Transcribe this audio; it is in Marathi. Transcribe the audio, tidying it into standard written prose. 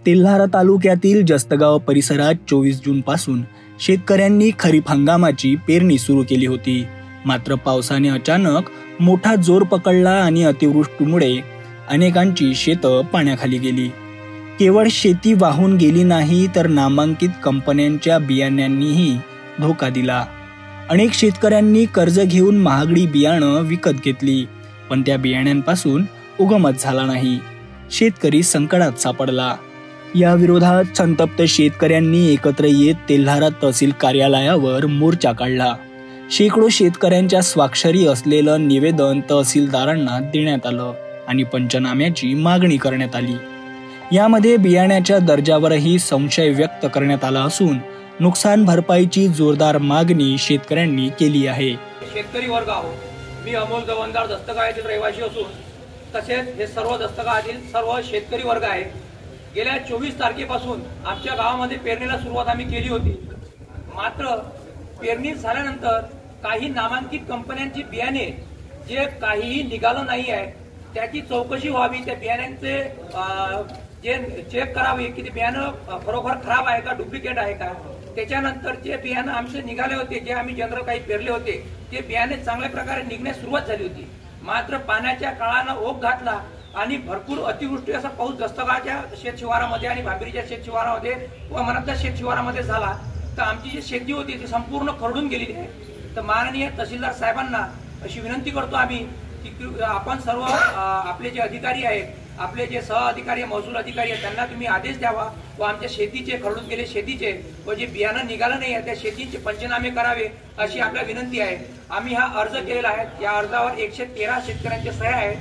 तेल्हारा तालुक्यातील जस्तगाव परिसरात 24 जून पासून शेतकऱ्यांनी खरीप हंगामाची पेरणी सुरू केली होती. मात्र पावसाने अचानक मोठा जोर पकडला आणि अतिवृष्टीमुळे अनेकांची शेतं पाण्याखाली गेली. केवळ शेती वाहून गेली नाही तर नामांकित कंपन्यांच्या बियाण्यांनीही धोका दिला. अनेक शेतकऱ्यांनी कर्ज घेऊन महागडी बियाणं विकत घेतली, पण त्या बियाण्यांपासून उगमच झाला नाही. शेतकरी संकटात सापडला. या विरोधात संतप्त शेतकऱ्यांनी एकत्र येत तेल्हारा तहसील कार्यालयावर मोर्चा काढला. शेकडो शेतकऱ्यांच्या स्वाक्षरी असलेलं निवेदन तहसीलदारांना देण्यात आलं आणि पंचनाम्याची मागणी करण्यात आली. यामध्ये बियाण्याच्या दर्जावरही संशय व्यक्त करण्यात आला असून नुकसान भरपाईची जोरदार मागणी शेतकऱ्यांनी केली आहे. शेतकरी वर्ग आहोत. मी अमोल गवंदार दस्तगावातील रहिवासी असून तसेच हे सर्व दस्तगावातील सर्व शेतकरी वर्ग आहे. गेल्या 24 तारखेपासून आमच्या गावामध्ये पेरणीला सुरुवात आम्ही केली होती. मात्र पेरणी झाल्यानंतर काही नामांकित कंपन्यांची बियाणे जे काहीही निघालं नाही आहे त्याची चौकशी व्हावी. त्या बियाण्यांचे जे चेक करावे की ते बियाणं खरोखर खराब आहे का डुप्लिकेट आहे का. त्याच्यानंतर जे बियाणं आमचे निघाले होते, जे आम्ही जनरल काही पेरले होते, ते बियाणे चांगल्या प्रकारे निघण्यास सुरुवात झाली होती. मात्र पाण्याच्या काळानं ओघ घातला आणि भरपूर अतिवृष्टी असा पाऊस दस्तगावच्या शेत शिवारामध्ये आणि भाबिरीच्या शेत शिवारामध्ये व मनातल्या शेत शिवारामध्ये झाला तर आमची जी शेती होती ती संपूर्ण खरडून गेलेली आहे. तर माननीय तहसीलदार साहेबांना अशी विनंती करतो आम्ही की आपण सर्व आपले जे अधिकारी आहेत, आपले जे सह अधिकारी महसूल अधिकारी आहेत, त्यांना तुम्ही आदेश द्यावा व आमच्या शेतीचे खरडून गेले शेतीचे व जे बियाणं निघालं नाही आहे त्या शेतीचे पंचनामे करावे अशी आपल्या विनंती आहे. आम्ही हा अर्ज केलेला आहे. या अर्जावर 113 शेतकऱ्यांच्या सह्या आहेत.